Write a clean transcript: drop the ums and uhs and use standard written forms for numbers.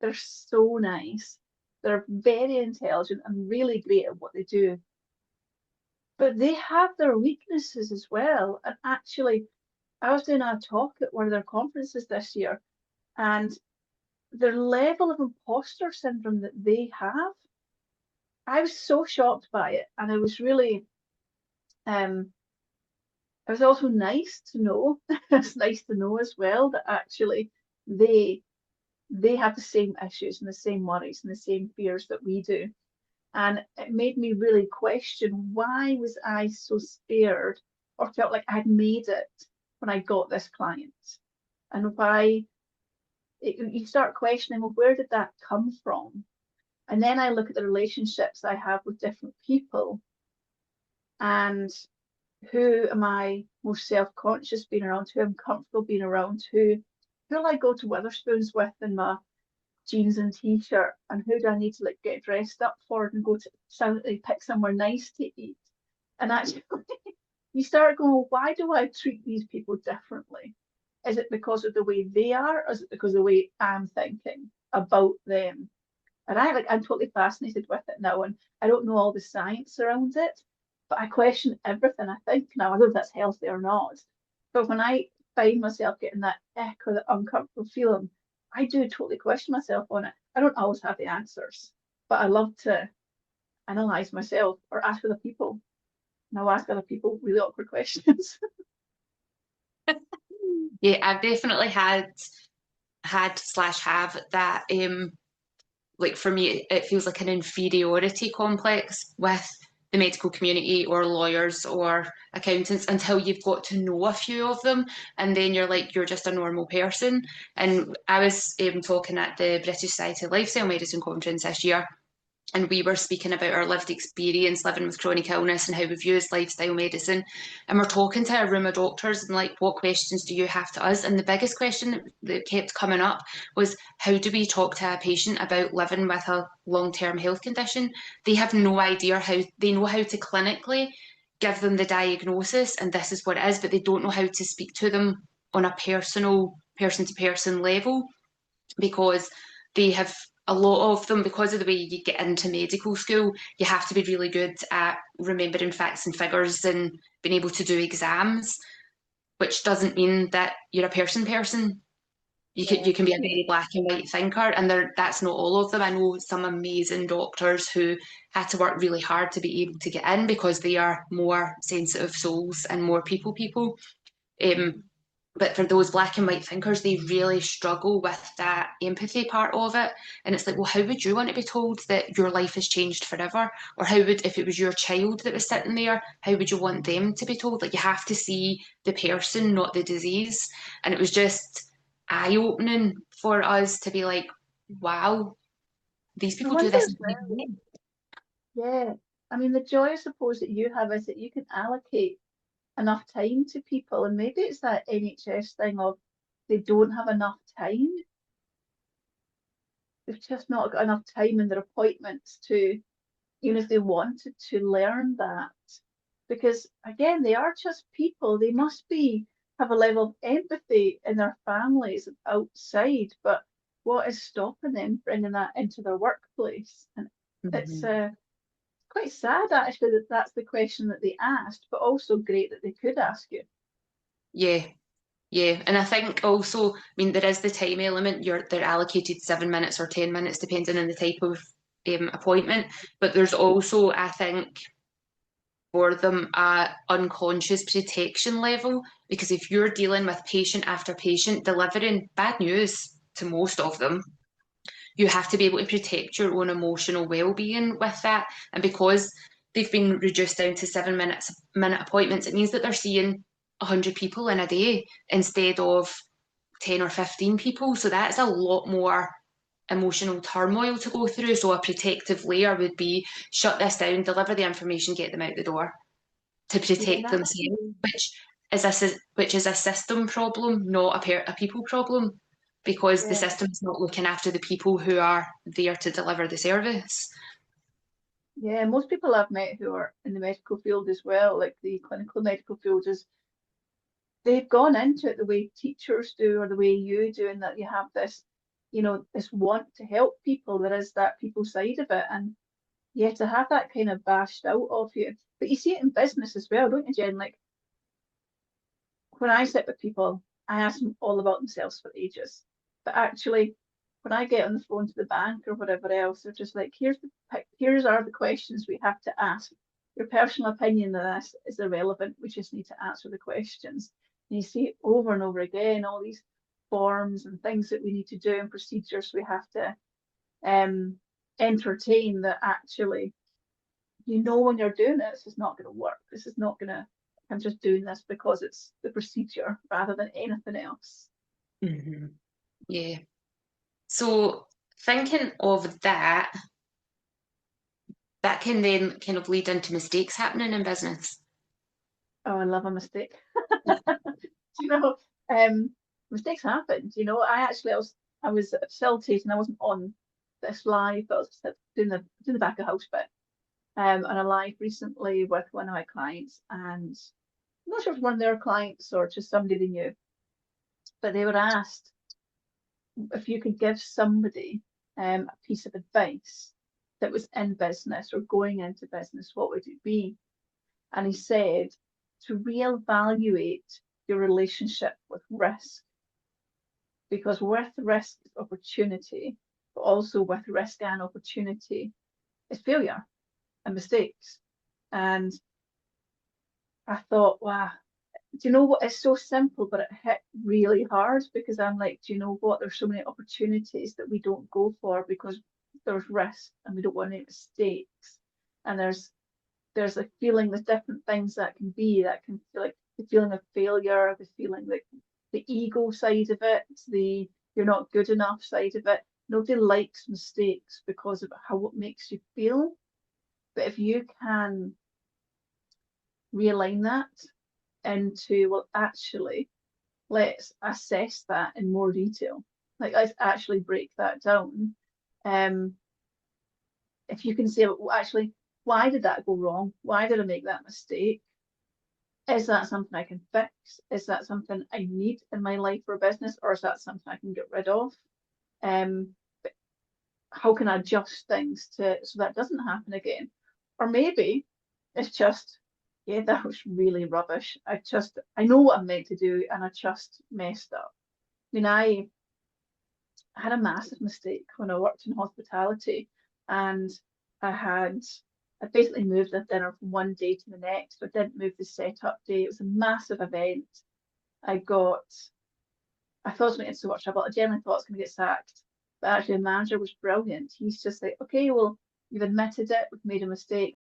They're so nice. They're very intelligent and really great at what they do. But they have their weaknesses as well. And actually, I was doing a talk at one of their conferences this year, and their level of imposter syndrome that they have, I was so shocked by it. And um, it was also nice to know, it's nice to know as well that actually they they have the same issues and the same worries and the same fears that we do. And it made me really question, why was I so scared or felt like I'd made it when I got this client? And why you start questioning, well, where did that come from? And then I look at the relationships I have with different people, and who am I most self-conscious being around, who I'm comfortable being around, who I go to Witherspoons with in my jeans and t-shirt, and who do I need to like get dressed up for and go to silently pick somewhere nice to eat. And actually you start going, well, why do I treat these people differently? Is it because of the way they are, or is it because of the way I'm thinking about them? And I'm totally fascinated with it now, and I don't know all the science around it, but I question everything. I think now, I don't know if that's healthy or not, but when I find myself getting that ick or that uncomfortable feeling, I do totally question myself on it. I don't always have the answers, but I love to analyze myself or ask other people. And I'll ask other people really awkward questions. Yeah, I've definitely had slash have that like for me it feels like an inferiority complex with the medical community or lawyers or accountants until you've got to know a few of them, and then you're like you're just a normal person. And I was talking at the British Society of Lifestyle Medicine conference this year, and we were speaking about our lived experience living with chronic illness and how we've used lifestyle medicine. And we're talking to a room of doctors and like, what questions do you have to us? And the biggest question that kept coming up was, how do we talk to a patient about living with a long-term health condition? They have no idea how, they know how to clinically give them the diagnosis and this is what it is, but they don't know how to speak to them on a personal, person-to-person level, because they have a lot of them, because of the way you get into medical school, you have to be really good at remembering facts and figures and being able to do exams, which doesn't mean that you're a person. Yeah. You can be a very black and white thinker, and that's not all of them. I know some amazing doctors who had to work really hard to be able to get in because they are more sensitive souls and more people. Um, but for those black and white thinkers, they really struggle with that empathy part of it. And it's like, well, how would you want to be told that your life has changed forever? Or how would, if it was your child that was sitting there, how would you want them to be told? Like, you have to see the person, not the disease. And it was just eye opening for us to be like, wow, these I people do wonder this as every well. day. Yeah. I mean, the joy, I suppose, that you have is that you can allocate enough time to people. And maybe it's that NHS thing of they don't have enough time. They've just not got enough time in their appointments to, even if they wanted to learn that. Because again, they are just people. They must be have a level of empathy in their families and outside. But what is stopping them bringing that into their workplace? And it's Mhm. quite sad actually that that's the question that they asked, but also great that they could ask you. Yeah, yeah, and I think also, I mean, there is the time element. They're allocated 7 minutes or 10 minutes, depending on the type of appointment. But there's also, I think, for them, a unconscious protection level, because if you're dealing with patient after patient delivering bad news to most of them, you have to be able to protect your own emotional well-being with that. And because they've been reduced down to 7 minute appointments, it means that they're seeing 100 people in a day instead of 10 or 15 people. So that's a lot more emotional turmoil to go through. So a protective layer would be shut this down, deliver the information, get them out the door to Yeah, protect that themselves, which is a system problem, not a people problem, because the yeah. system is not looking after the people who are there to deliver the service. Yeah, most people I've met who are in the medical field as well, like the clinical medical field, is they've gone into it the way teachers do or the way you do, and that you have this this want to help people. There is that people side of it, and yeah, to have that kind of bashed out of you. But you see it in business as well, don't you, Jen? Like when I sit with people, I ask them all about themselves for ages. But actually, when I get on the phone to the bank or whatever else, they're just like, here's are the questions we have to ask. Your personal opinion of this is irrelevant. We just need to answer the questions. And you see it over and over again, all these forms and things that we need to do and procedures we have to entertain that actually, when you're doing it, this is not going to work. This is not going to, I'm just doing this because it's the procedure rather than anything else. Mm-hmm. Yeah. So thinking of that, that can then kind of lead into mistakes happening in business. Oh, I love a mistake. you know, um, mistakes happen. I was facilitating. I wasn't on this live, but I was doing the back of house bit. On a live recently with one of my clients, and I'm not sure if it was one of their clients or just somebody they knew, but they were asked if you could give somebody a piece of advice that was in business or going into business, what would it be? And he said to reevaluate your relationship with risk, because with risk is opportunity, but also with risk and opportunity is failure and mistakes. And I thought, wow, do you know what? It's so simple, but it hit really hard because I'm like, do you know what? There's so many opportunities that we don't go for because there's risk and we don't want any mistakes. And there's a feeling, there's different things that can feel like the feeling of failure, the feeling like the ego side of it, the you're not good enough side of it. Nobody likes mistakes because of how it makes you feel. But if you can realign that into, well, actually, let's assess that in more detail. Like, let's actually break that down. Um, if you can say, well, actually, why did that go wrong? Why did I make that mistake? Is that something I can fix? Is that something I need in my life or business, or is that something I can get rid of? But how can I adjust things so that doesn't happen again? Or maybe it's just, yeah, that was really rubbish. I know what I'm meant to do, and I just messed up. I mean, I had a massive mistake when I worked in hospitality, and I had I basically moved the dinner from one day to the next, but didn't move the setup day. It was a massive event. I got I thought I was going to get so much trouble. I generally thought I was going to get sacked, but actually the manager was brilliant. He's just like, okay, well, you've admitted it, we've made a mistake.